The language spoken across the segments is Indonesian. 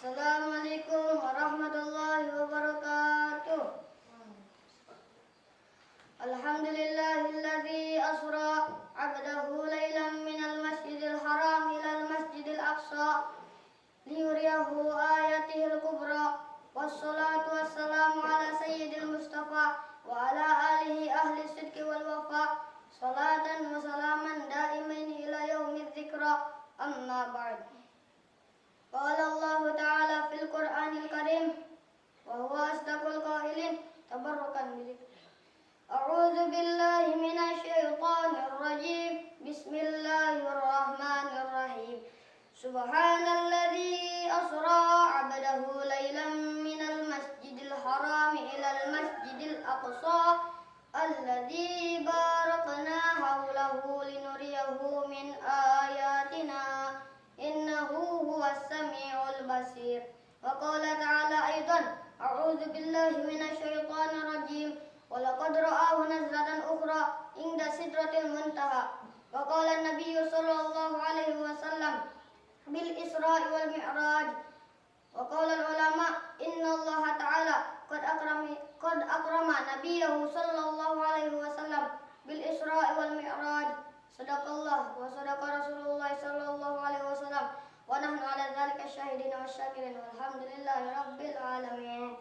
Assalamualaikum warahmatullahi wabarakatuh. Alhamdulillahilladzi asra 'abdahu lailan minal masjidil haram ilal masjidil aqsa liyuriyahu ayatihil kubra. Wassalatu wassalamu ala sayyidil mustafa wa ala alihi ahli sidqi wal wafa. Salatan wa salaman daimaini ila yaumidz dzikra. Amma ba'd. Qala Allah Ta'ala fil Qur'anil Karim wa huwa asdaqul qailin tabarrukan bihi. A'udzu billahi minasy syaithanir rajim. Bismillahirrahmanirrahim. Subhanalladzi asra 'abdahu lailan minal masjidil haram ilal masjidil aqsa alladzi barakna haulahu linuriyahu min ayatina innahu huwas samiul basir. Wa qala ta'ala aidan a'udzu billahi minasy syaithanir rajim wa laqad ra'ahu nazlatan ukhra inda sidratil muntaha. Wa qala an-nabiy sallallahu alaihi wasallam bil Isra'i wal Mi'raj. Wa qala al-ulama inna Allah ta'ala qad akrama nabiyahu sallallahu alaihi wasallam bil Isra'i wal Mi'raj. Sadaqallah wa sadaqa Rasulullah sallallahu alaihi wasallam wa nahnu ala dzalika syahidin wa syakirin walhamdulillahi rabbil alamin.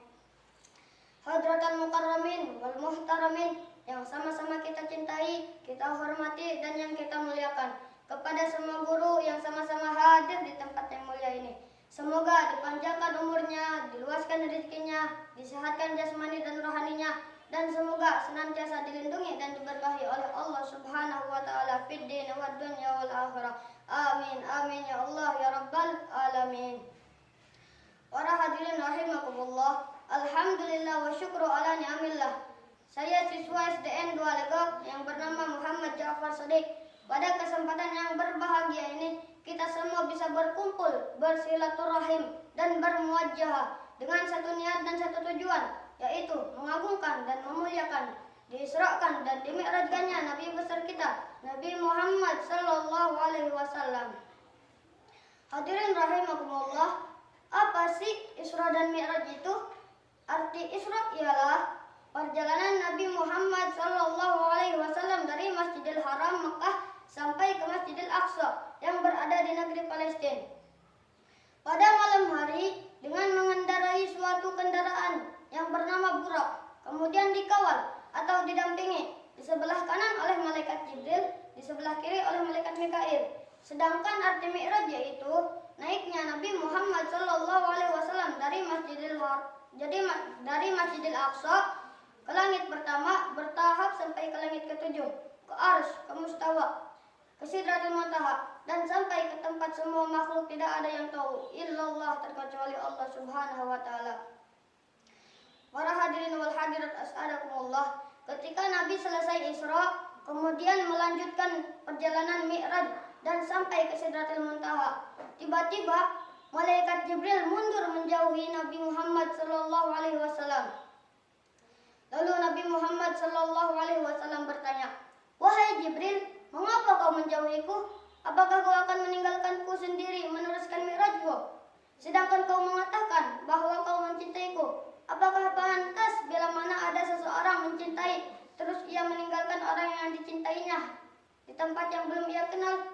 Hadratal mukarramin wal muhtaramin, yang sama-sama kita cintai, kita hormati dan yang kita muliakan. Kepada semua guru yang sama-sama hadir di tempat yang mulia ini, semoga dipanjangkan umurnya, diluaskan rezekinya, disehatkan jasmani dan rohaninya, dan semoga senantiasa dilindungi dan diberkahi oleh Allah Subhanahu wa taala fid din wad dunya wal akhirah. Amin amin ya Allah ya rabbal alamin. Para hadirin rahimakumullah, alhamdulillah wa syukru ala ni'amillah. Saya siswa SDN 2 Legok yang bernama Muhammad Ja'far Shadiq. Pada kesempatan yang berbahagia ini, kita semua bisa berkumpul, bersilaturahim dan bermuajahah dengan satu niat dan satu tujuan, yaitu mengagungkan dan memuliakan, diisrakan dan dimi'rajkannya Nabi besar kita, Nabi Muhammad sallallahu alaihi wasallam. Hadirin rahimakumullah, apa sih Isra dan Mi'raj itu? Arti Isra ialah perjalanan Nabi Muhammad sallallahu alaihi wasallam dari Masjidil Haram Mekah sampai ke Masjidil Aqsa yang berada di negeri Palestina. Pada malam hari, dengan mengendarai suatu kendaraan yang bernama Burak, kemudian dikawal atau didampingi di sebelah kanan oleh malaikat Jibril, di sebelah kiri oleh malaikat Mikail. Sedangkan arti Mi'raj yaitu naiknya Nabi Muhammad sallallahu alaihi wasallam dari Masjidil Aqsa ke langit pertama, bertahap sampai ke langit ketujuh, ke Arsy, ke Mustawa, ke Sidratul Muntaha, dan sampai ke tempat semua makhluk tidak ada yang tahu illallah terkecuali Allah Subhanahu wa taala. Para hadirin wal hadirat as'adakumullah, ketika Nabi selesai Isra, kemudian melanjutkan perjalanan Mi'raj dan sampai ke Sidratul Muntaha, tiba-tiba malaikat Jibril mundur menjauhi Nabi Muhammad sallallahu alaihi wasallam. Lalu Nabi Muhammad sallallahu alaihi wasallam bertanya, "Wahai Jibril, mengapa kau menjauhiku? Apakah kau akan meninggalkanku sendiri meneruskan Mi'rajku? Sedangkan kau mengatakan bahwa kau mencintaiku. Apakah pantas bila mana ada seseorang mencintai, terus ia meninggalkan orang yang dicintainya di tempat yang belum ia kenal?"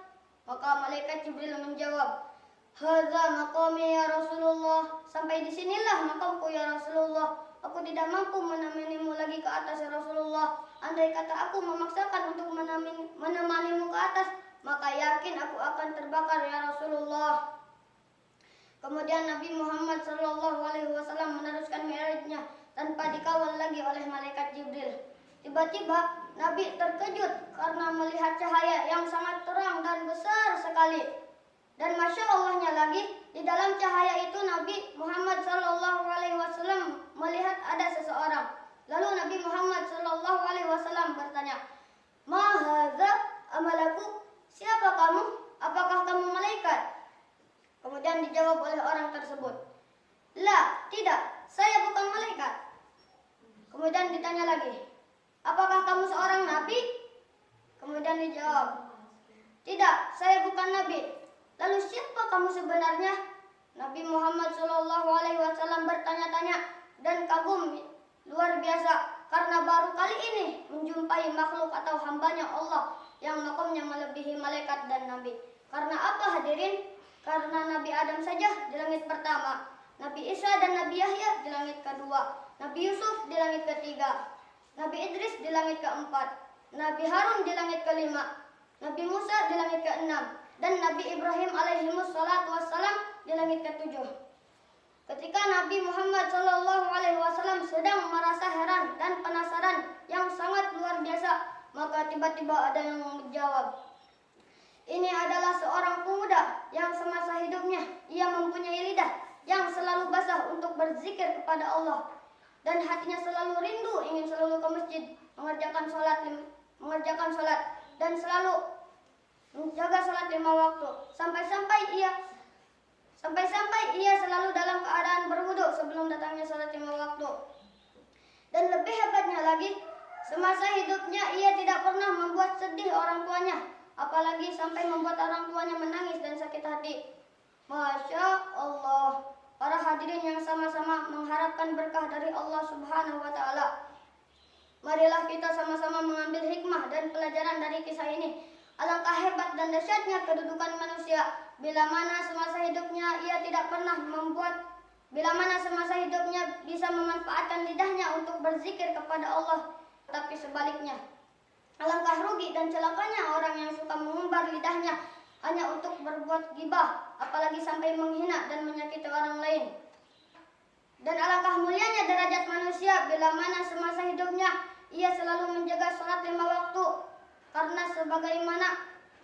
Maka malaikat Jibril menjawab, "Hadza maqami ya Rasulullah." Sampai di sinilah makamku ya Rasulullah. Aku tidak mampu menemanimu lagi ke atas ya Rasulullah. Andai kata aku memaksakan untuk menemanimu ke atas, maka yakin aku akan terbakar ya Rasulullah. Kemudian Nabi Muhammad sallallahu alaihi wasallam meneruskan mi'rajnya tanpa dikawal lagi oleh malaikat Jibril. Tiba-tiba Nabi terkejut karena melihat cahaya yang sangat terang dan besar sekali. Dan Masya Allahnya lagi, di dalam cahaya itu Nabi Muhammad sallallahu alaihi wasallam melihat ada seseorang. Lalu Nabi Muhammad sallallahu alaihi wasallam bertanya, "Ma hadza amalaku?" Siapa kamu? Apakah kamu malaikat? Kemudian dijawab oleh orang tersebut, "La, tidak, saya bukan malaikat." Kemudian ditanya lagi, "Apakah kamu seorang nabi?" Kemudian dijawab, "Tidak, saya bukan nabi." "Lalu siapa kamu sebenarnya?" Nabi Muhammad SAW bertanya-tanya dan kagum luar biasa karena baru kali ini menjumpai makhluk atau hambanya Allah yang makamnya melebihi malaikat dan nabi. Karena apa hadirin? Karena Nabi Adam saja di langit pertama, Nabi Isa dan Nabi Yahya di langit kedua, Nabi Yusuf di langit ketiga, Nabi Idris di langit keempat, Nabi Harun di langit kelima, Nabi Musa di langit keenam, dan Nabi Ibrahim alaihimussalatu di langit ketujuh. Ketika Nabi Muhammad SAW sedang merasa heran dan penasaran yang sangat luar biasa, maka tiba-tiba ada yang menjawab, ini adalah seorang pemuda yang semasa hidupnya ia mempunyai lidah yang selalu basah untuk berzikir kepada Allah dan hatinya selalu rindu ingin selalu ke masjid mengerjakan sholat dan selalu menjaga sholat 5 waktu sampai-sampai ia selalu dalam keadaan berwudu sebelum datangnya sholat 5 waktu. Dan lebih hebatnya lagi, semasa hidupnya ia tidak pernah membuat sedih orang tuanya, apalagi sampai membuat orang tuanya menangis dan sakit hati. Masya Allah, para hadirin yang sama-sama mengharapkan berkah dari Allah Subhanahu wa Ta'ala. Marilah kita sama-sama mengambil hikmah dan pelajaran dari kisah ini. Alangkah hebat dan dahsyatnya kedudukan manusia bila mana semasa hidupnya bisa memanfaatkan lidahnya untuk berzikir kepada Allah, tapi sebaliknya. Alangkah rugi dan celakanya orang yang suka mengumbar lidahnya hanya untuk berbuat gibah, apalagi sampai menghina dan menyakiti orang lain. Dan alangkah mulianya derajat manusia bila mana semasa hidupnya ia selalu menjaga sholat 5 waktu, karena sebagaimana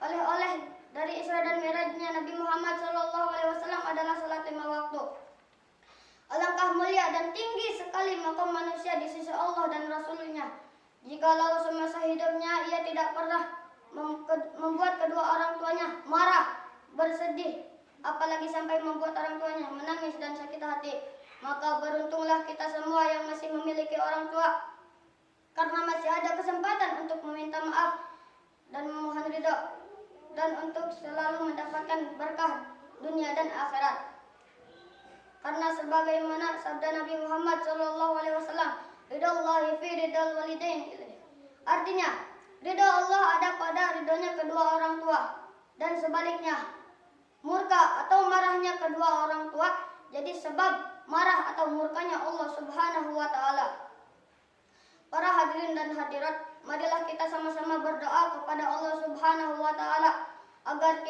oleh-oleh dari Isra dan Mi'rajnya Nabi Muhammad SAW adalah sholat 5 waktu. Alangkah mulia dan tinggi sekali maqam manusia di sisi Allah dan Rasulnya, jikalau semasa hidupnya ia tidak pernah membuat kedua orang tuanya marah, bersedih, apalagi sampai membuat orang tuanya menangis dan sakit hati. Maka beruntunglah kita semua yang masih memiliki orang tua, karena masih ada kesempatan untuk meminta maaf dan memohon ridho, dan untuk selalu mendapatkan berkah dunia dan akhirat. Karena sebagaimana sabda Nabi Muhammad SAW, ridhallahi fi ridhal walidain ilaih. Artinya, ridha Allah ada pada ridhonya kedua orang tua, dan sebaliknya, murka atau marahnya kedua orang tua jadi sebab marah atau murkanya Allah Subhanahu wa Ta'ala. Para hadirin dan hadirat, marilah kita sama-sama berdoa kepada Allah Subhanahu wa Ta'ala agar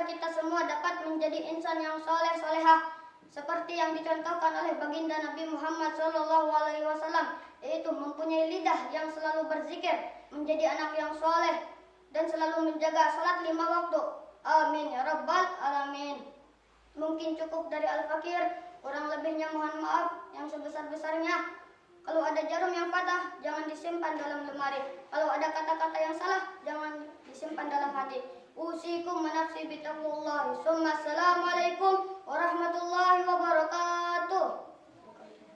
kita semua dapat menjadi insan yang soleh-solehah seperti yang dicontohkan oleh baginda Nabi Muhammad SAW, yaitu mempunyai lidah yang selalu berzikir, menjadi anak yang soleh, dan selalu menjaga salat 5 waktu. Amin ya rabbal alamin. Mungkin cukup dari Al-Fakir, kurang lebihnya mohon maaf yang sebesar-besarnya. Kalau ada jarum yang patah, jangan disimpan dalam lemari. Kalau ada kata-kata yang salah, jangan disimpan dalam hati. Usikum manafsi bitaqwallahi. Assalamualaikum warahmatullahi wabarakatuh.